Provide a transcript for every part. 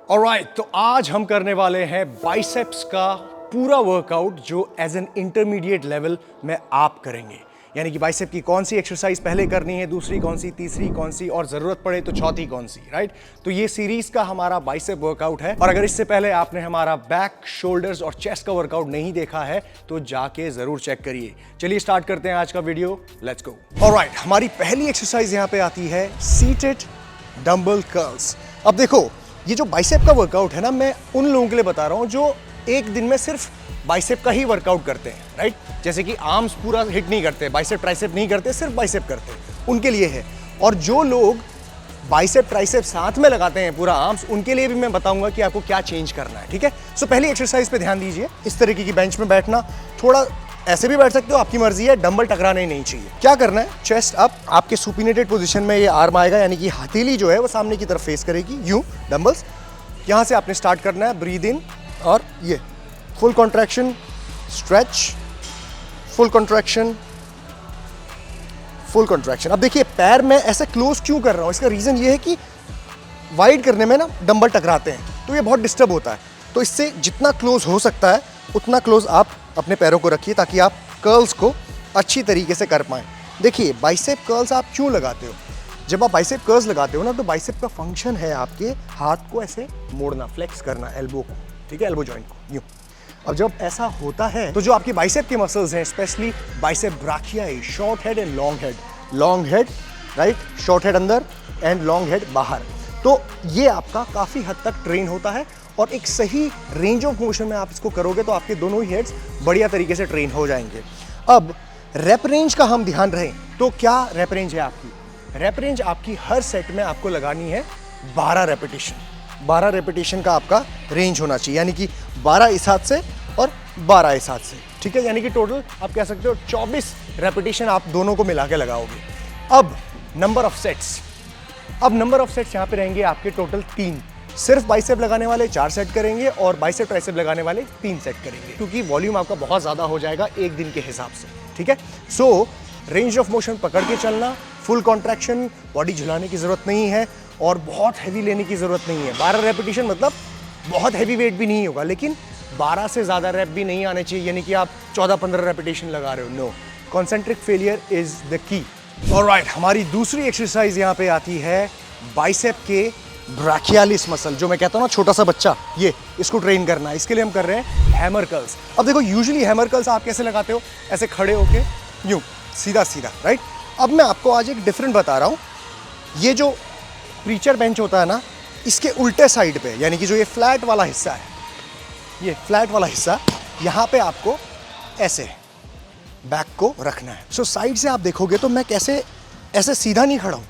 Alright, तो आज हम करने वाले हैं बाइसेप्स का पूरा वर्कआउट जो एज एन इंटरमीडिएट लेवल में आप करेंगे। यानी कि बाइसेप की कौन सी एक्सरसाइज पहले करनी है, दूसरी कौन सी, तीसरी कौन सी और जरूरत पड़े तो चौथी कौन सी, राइट। तो ये सीरीज का हमारा बाइसेप वर्कआउट है और अगर इससे पहले आपने हमारा बैक, शोल्डर्स और चेस्ट का वर्कआउट नहीं देखा है तो जाके जरूर चेक करिए। चलिए स्टार्ट करते हैं आज का वीडियो, लेट्स गो। ऑलराइट, हमारी पहली एक्सरसाइज यहाँ पे आती है सीटेड डंबल कर्ल्स। अब देखो, ये जो बाइसेप का वर्कआउट है ना, मैं उन लोगों के लिए बता रहा हूँ जो एक दिन में सिर्फ बाइसेप का ही वर्कआउट करते हैं, राइट। जैसे कि आर्म्स पूरा हिट नहीं करते, बाइसेप ट्राइसेप नहीं करते, सिर्फ बाइसेप करते हैं, उनके लिए है। और जो लोग बाइसेप ट्राइसेप साथ में लगाते हैं पूरा आर्म्स, उनके लिए भी मैं बताऊंगा कि आपको क्या चेंज करना है, ठीक है। सो पहली एक्सरसाइज पे ध्यान दीजिए। इस तरीके की बेंच में बैठना, थोड़ा ऐसे भी बैठ सकते हो, आपकी मर्जी है, डंबल टकराना ही नहीं चाहिए। क्या करना है, चेस्ट अप, आपके सुपिनेटेड पोजीशन में ये आर्म आएगा, यानी कि हथेली जो है वो सामने की तरफ फेस करेगी, यूं डंबल्स। यहां से आपने स्टार्ट करना है, ब्रीद इन और ये full contraction, stretch, full contraction, full contraction. अब देखिए, पैर में ऐसे क्लोज क्यों कर रहा हूं, इसका रीजन ये है कि वाइड करने में ना डंबल टकराते हैं तो ये बहुत डिस्टर्ब होता है। तो इससे जितना क्लोज हो सकता है उतना क्लोज आप अपने पैरों को रखिए ताकि आप कर्ल्स को अच्छी तरीके से कर पाएं। देखिए, बाइसेप कर्ल्स आप क्यों लगाते हो? जब आप बाइसेप कर्ल्स लगाते हो ना, तो बाइसेप का फंक्शन है आपके हाथ को ऐसे मोड़ना, फ्लेक्स करना एल्बो को, ठीक है, एल्बो जॉइंट को यूं। अब जब ऐसा होता है तो जो आपकी बाइसेप के मसल्स हैं, specially bicep brachii, short head and long head, right, short head अंदर एंड लॉन्ग हेड बाहर, तो ये आपका काफ़ी हद तक ट्रेन होता है और एक सही रेंज ऑफ मोशन में आप इसको करोगे तो आपके दोनों ही हेड्स बढ़िया तरीके से ट्रेन हो जाएंगे। अब रेप रेंज का हम ध्यान रखें तो क्या रेप रेंज है आपकी? रेप रेंज आपकी हर सेट में आपको लगानी है 12 रेपिटेशन। 12 रेपिटेशन का आपका रेंज होना चाहिए, यानी कि 12 इस हाथ से और 12 इस हाथ से, ठीक है। यानी कि टोटल आप कह सकते हो 24 रेपिटेशन आप दोनों को मिला के लगाओगे। अब नंबर ऑफ सेट्स, यहाँ पे रहेंगे आपके टोटल 3। सिर्फ बाइसेप लगाने वाले 4 सेट करेंगे और बाइसेप ट्राइसेप लगाने वाले 3 सेट करेंगे, क्योंकि वॉल्यूम आपका बहुत ज़्यादा हो जाएगा एक दिन के हिसाब से, ठीक है। सो रेंज ऑफ मोशन पकड़ के चलना, फुल कॉन्ट्रैक्शन, बॉडी झुलाने की ज़रूरत नहीं है और बहुत हैवी लेने की ज़रूरत नहीं है। 12 रेपिटेशन मतलब बहुत हैवी वेट भी नहीं होगा, लेकिन 12 से ज़्यादा रैप भी नहीं आने चाहिए, यानी कि आप 14-15 रेपिटेशन लगा रहे हो। No, concentric failure is the key. Alright, हमारी दूसरी एक्सरसाइज यहाँ पे आती है बाइसेप के ब्राचियालिस मसल, जो मैं कहता हूँ ना, छोटा सा बच्चा, ये इसको ट्रेन करना है। इसके लिए हम कर रहे हैं हैमर कर्ल्स। अब देखो, यूजुअली हैमर कर्ल्स आप कैसे लगाते हो? ऐसे खड़े होके यूं सीधा सीधा, राइट। अब मैं आपको आज एक डिफरेंट बता रहा हूँ। ये जो प्रीचर बेंच होता है ना, इसके उल्टे साइड पे, यानी कि जो ये फ्लैट वाला हिस्सा है, ये फ्लैट वाला हिस्सा, यहाँ पे आपको ऐसे बैक को रखना है। सो साइड से आप देखोगे तो मैं कैसे ऐसे सीधा नहीं खड़ा हूँ,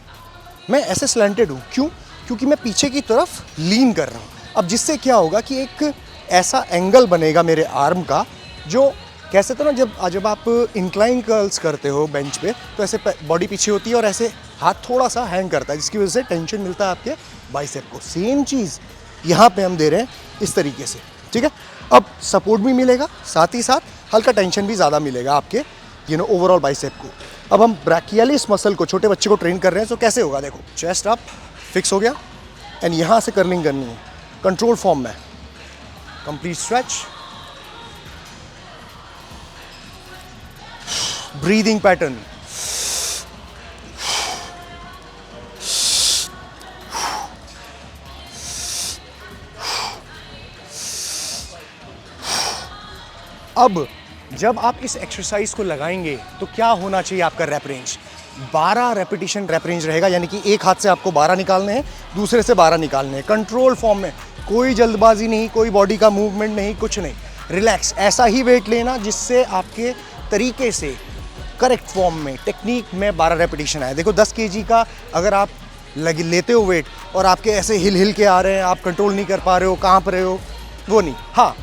मैं ऐसे स्लैंटेड हूँ। क्यों? क्योंकि मैं पीछे की तरफ लीन कर रहा हूँ। अब जिससे क्या होगा कि एक ऐसा एंगल बनेगा मेरे आर्म का, जो कह सकते हो ना, जब आप इंक्लाइन कर्ल्स करते हो बेंच पे, तो ऐसे बॉडी पीछे होती है और ऐसे हाथ थोड़ा सा हैंग करता है, जिसकी वजह से टेंशन मिलता है आपके बाइसेप को। सेम चीज़ यहाँ पे हम दे रहे हैं इस तरीके से, ठीक है। अब सपोर्ट भी मिलेगा, साथ ही साथ हल्का टेंशन भी ज़्यादा मिलेगा आपके ओवरऑल बाइसेप को। अब हम ब्रैकियालिस मसल को, छोटे बच्चे को ट्रेन कर रहे हैं, तो कैसे होगा? देखो, चेस्ट अप फिक्स हो गया एंड यहाँ से कर्लिंग करनी है कंट्रोल फॉर्म में, कंप्लीट स्ट्रेच, ब्रीदिंग पैटर्न, अब जब आप इस एक्सरसाइज को लगाएंगे तो क्या होना चाहिए आपका rap range? 12 repetition rap range रहेगा, यानी कि एक हाथ से आपको 12 निकालने हैं, दूसरे से 12 निकालने हैं, कंट्रोल फॉर्म में, कोई जल्दबाजी नहीं, कोई बॉडी का मूवमेंट नहीं, कुछ नहीं, रिलैक्स। ऐसा ही वेट लेना जिससे आपके तरीके से करेक्ट फॉर्म में, टेक्निक में 12 रेपिटेशन आए। देखो, 10 kg का अगर आप लेते हो वेट और आपके ऐसे हिल के आ रहे हैं, आप कंट्रोल नहीं कर पा रहे हो, कांप रहे हो, वो नहीं। हाँ,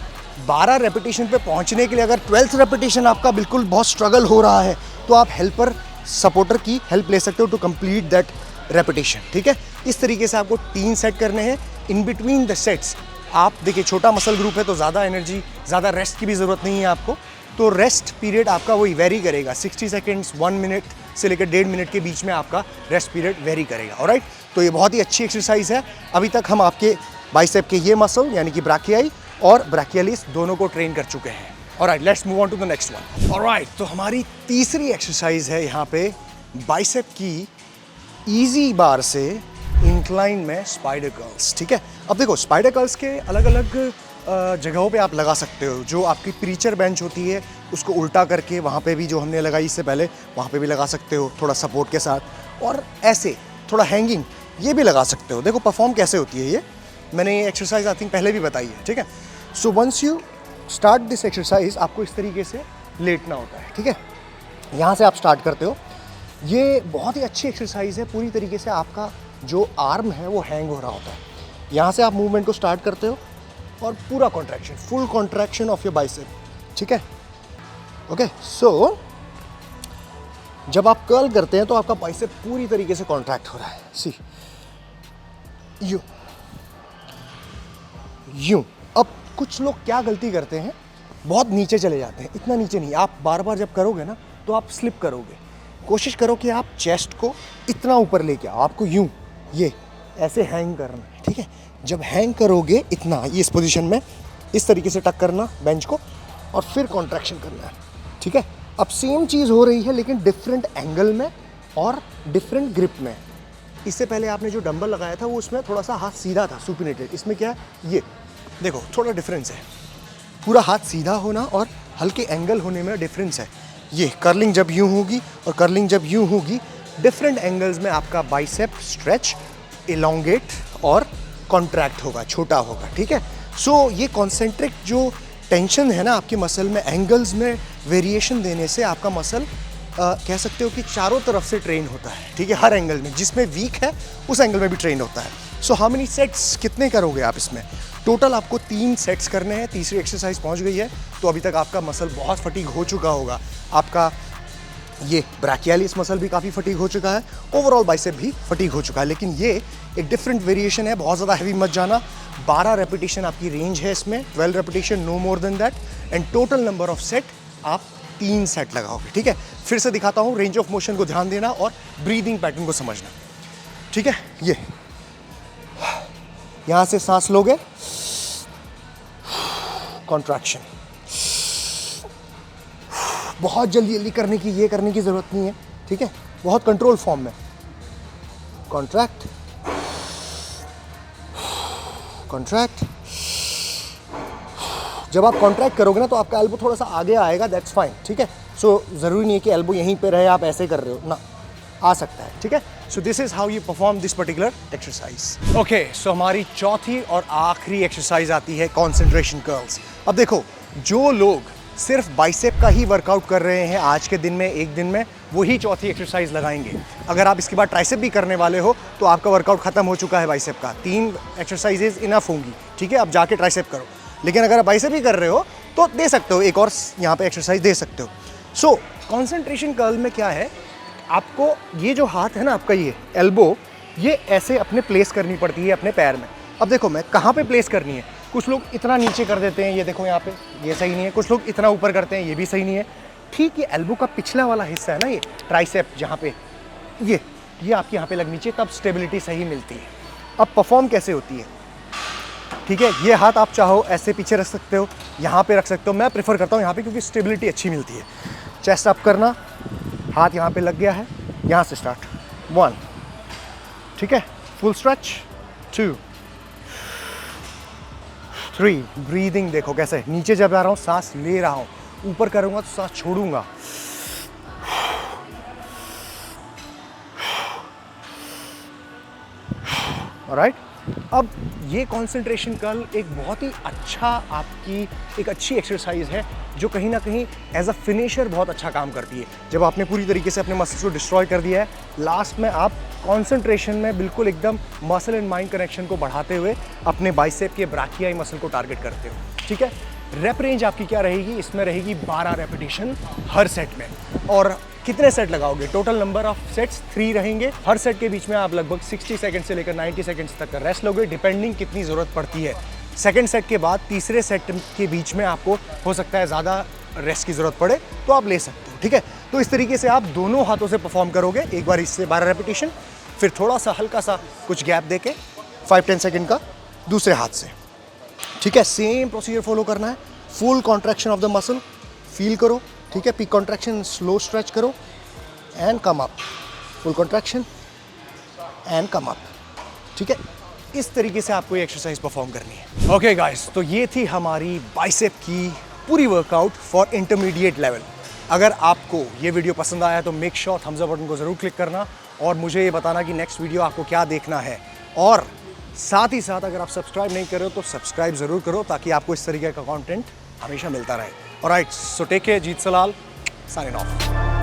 12 रेपिटेशन पे पहुंचने के लिए अगर 12th रेपिटेशन आपका बिल्कुल बहुत स्ट्रगल हो रहा है, तो आप हेल्पर, सपोर्टर की हेल्प ले सकते हो टू कंप्लीट दैट रेपिटेशन, ठीक है। इस तरीके से आपको 3 सेट करने हैं। इन बिटवीन द सेट्स आप देखिए, छोटा मसल ग्रुप है तो ज़्यादा एनर्जी, ज़्यादा रेस्ट की भी ज़रूरत नहीं है आपको, तो रेस्ट पीरियड आपका वही वेरी करेगा, 60 सेकेंड्स, 1 मिनट से लेकर 1.5 मिनट के बीच में आपका रेस्ट पीरियड वेरी करेगा। ऑलराइट, तो ये बहुत ही अच्छी एक्सरसाइज है। अभी तक हम आपके बाइसेप के ये मसल यानी कि ब्राकियाई और ब्राकियालिस दोनों को ट्रेन कर चुके हैं। Alright, let's move on to the next one. Alright, तो हमारी तीसरी एक्सरसाइज है यहाँ पे बाइसेप की इजी बार से इंक्लाइन में स्पाइडर कर्ल्स। ठीक है, अब देखो स्पाइडर कर्ल्स के अलग अलग जगहों पे आप लगा सकते हो। जो आपकी प्रीचर बेंच होती है उसको उल्टा करके वहाँ पे भी जो हमने लगाई इससे पहले वहाँ पे भी लगा सकते हो थोड़ा सपोर्ट के साथ, और ऐसे थोड़ा हैंगिंग ये भी लगा सकते हो। देखो परफॉर्म कैसे होती है ये, मैंने ये एक्सरसाइज आई थिंक पहले भी बताई है। ठीक है, so once you start this exercise आपको इस तरीके से लेटना होता है। ठीक है, यहाँ से आप स्टार्ट करते हो। ये बहुत ही अच्छी एक्सरसाइज है, पूरी तरीके से आपका जो आर्म है वो हैंग हो रहा होता है। यहाँ से आप मूवमेंट को स्टार्ट करते हो और पूरा contraction, full contraction of your bicep. ठीक है, ओके। सो जब आप कर्ल करते हैं तो आपका बाइसेप पूरी तरीके से कॉन्ट्रैक्ट हो रहा है। सी यूं यूं। अब कुछ लोग क्या गलती करते हैं, बहुत नीचे चले जाते हैं। इतना नीचे नहीं, आप बार बार जब करोगे ना तो आप स्लिप करोगे। कोशिश करो कि आप चेस्ट को इतना ऊपर लेके आओ, आपको यूं ये ऐसे हैंग करना है। ठीक है, जब हैंग करोगे इतना, ये इस पोजीशन में इस तरीके से टक करना बेंच को और फिर कॉन्ट्रैक्शन करना है। ठीक है, अब सेम चीज़ हो रही है लेकिन डिफरेंट एंगल में और डिफरेंट ग्रिप में। इससे पहले आपने जो डंबल लगाया था वो उसमें थोड़ा सा हाथ सीधा था, सुपिनेटेड। इसमें क्या है, ये देखो थोड़ा डिफरेंस है। पूरा हाथ सीधा होना और हल्के एंगल होने में डिफरेंस है। ये कर्लिंग जब यूं होगी और कर्लिंग जब यूं होगी, डिफरेंट एंगल्स में आपका बाइसेप स्ट्रेच, इलोंगेट और कॉन्ट्रैक्ट होगा, छोटा होगा। ठीक है, सो ये कॉन्सेंट्रिक जो टेंशन है ना आपके मसल में, एंगल्स में वेरिएशन देने से आपका मसल कह सकते हो कि चारों तरफ से ट्रेन होता है। ठीक है, हर एंगल में, जिसमें वीक है उस एंगल में भी ट्रेन होता है। सो हाउ मेनी सेट्स, कितने करोगे आप इसमें? टोटल आपको 3 सेट्स करने हैं। तीसरी एक्सरसाइज पहुंच गई है तो अभी तक आपका मसल बहुत फटीग हो चुका होगा। आपका ये ब्राकियालिस मसल भी काफ़ी फटीग हो चुका है, ओवरऑल बाइसेप भी फटीग हो चुका है। लेकिन ये एक डिफरेंट वेरिएशन है, बहुत ज़्यादा हैवी मत जाना। 12 रेपिटेशन आपकी रेंज है इसमें, 12 repetition, no more than that. And total number of set आप 3 सेट लगाओगे। ठीक है, फिर से दिखाता हूँ, रेंज ऑफ मोशन को ध्यान देना और ब्रीदिंग पैटर्न को समझना। ठीक है, ये यहाँ से सांस लोगे, कॉन्ट्रैक्शन। बहुत जल्दी जल्दी करने की, ये करने की ज़रूरत नहीं है। ठीक है, बहुत कंट्रोल फॉर्म में, कॉन्ट्रैक्ट कॉन्ट्रैक्ट। जब आप कॉन्ट्रैक्ट करोगे ना तो आपका एल्बो थोड़ा सा आगे आएगा, दैट्स फाइन। ठीक है, सो ज़रूरी नहीं है कि एल्बो यहीं पे रहे, आप ऐसे कर रहे हो ना, आ सकता है। ठीक है, so this is how you perform this particular exercise. Okay, so हमारी चौथी और आखिरी एक्सरसाइज आती है कॉन्सेंट्रेशन कर्ल्स। अब देखो, जो लोग सिर्फ बाइसेप का ही वर्कआउट कर रहे हैं आज के दिन में, एक दिन में, वही चौथी एक्सरसाइज लगाएंगे। अगर आप इसके बाद ट्राइसेप भी करने वाले हो तो आपका वर्कआउट खत्म हो चुका है बाइसेप का। 3 एक्सरसाइजेज इनफ होंगी। ठीक है, अब जाके ट्राइसेप करो। लेकिन अगर आप बाइसेप ही कर रहे हो तो दे सकते हो, एक और यहाँ पे एक्सरसाइज दे सकते हो। सो कॉन्सेंट्रेशन कर्ल में क्या है, आपको ये जो हाथ है ना आपका, ये एल्बो, ये ऐसे अपने प्लेस करनी पड़ती है अपने पैर में। अब देखो मैं कहाँ पे प्लेस करनी है, कुछ लोग इतना नीचे कर देते हैं, ये देखो यहाँ पे, ये सही नहीं है। कुछ लोग इतना ऊपर करते हैं, ये भी सही नहीं है। ठीक, ये एल्बो का पिछला वाला हिस्सा है ना, ये ट्राइसेप, जहाँ पे ये आपके यहाँ पे लगनी चाहिए, तब स्टेबिलिटी सही मिलती है। अब परफॉर्म कैसे होती है, ठीक है, ये हाथ आप चाहो ऐसे पीछे रख सकते हो, यहाँ पे रख सकते हो। मैं प्रेफर करता हूँ यहाँ पे क्योंकि स्टेबिलिटी अच्छी मिलती है। चेस्ट अप करना, हाथ यहाँ पे लग गया है, यहाँ से स्टार्ट, 1, ठीक है, फुल स्ट्रेच, 2, 3, ब्रीदिंग देखो कैसे, नीचे जब आ रहा हूँ सांस ले रहा हूँ, ऊपर करूँगा तो सांस छोड़ूंगा। ऑलराइट, अब ये कॉन्सेंट्रेशन कर्ल एक बहुत ही अच्छा आपकी एक अच्छी एक्सरसाइज है जो कहीं ना कहीं एज अ फिनिशर बहुत अच्छा काम करती है। जब आपने पूरी तरीके से अपने मसल्स को डिस्ट्रॉय कर दिया है, लास्ट में आप कॉन्सेंट्रेशन में बिल्कुल एकदम मसल एंड माइंड कनेक्शन को बढ़ाते हुए अपने बाइसेप के ब्राकियाई मसल को टारगेट करते हो। ठीक है, रेप रेंज आपकी क्या रहेगी, इसमें रहेगी 12 रेपिटेशन हर सेट में। और कितने सेट लगाओगे, टोटल नंबर ऑफ सेट्स 3 रहेंगे। हर सेट के बीच में आप लगभग 60 सेकंड से लेकर 90 सेकंड्स तक का रेस्ट लोगे, डिपेंडिंग कितनी ज़रूरत पड़ती है। सेकंड सेट के बाद तीसरे सेट के बीच में आपको हो सकता है ज़्यादा रेस्ट की ज़रूरत पड़े तो आप ले सकते हो। ठीक है, तो इस तरीके से आप दोनों हाथों से परफॉर्म करोगे। एक बार इससे 12 रेपिटेशन, फिर थोड़ा सा हल्का सा कुछ गैप देके 5-10 सेकंड का, दूसरे हाथ से, ठीक है। सेम प्रोसीजर फॉलो करना है। Full contraction of the muscle feel करो, ठीक है। पीक कॉन्ट्रैक्शन, स्लो स्ट्रेच करो and come up, full contraction and come up, ठीक है। इस तरीके से आपको ये एक्सरसाइज परफॉर्म करनी है। ओके गाइस, तो ये थी हमारी बाइसेप की पूरी वर्कआउट फॉर इंटरमीडिएट लेवल। अगर आपको ये वीडियो पसंद आया तो make sure thumbs up button को ज़रूर क्लिक करना और मुझे ये बताना कि नेक्स्ट वीडियो आपको क्या देखना है। और साथ ही साथ अगर आप सब्सक्राइब नहीं कर रहे हो तो सब्सक्राइब ज़रूर करो ताकि आपको इस तरीके का कंटेंट हमेशा मिलता रहे। ऑलराइट, सो टेक केयर, जीत सलाल, साइनिंग ऑफ।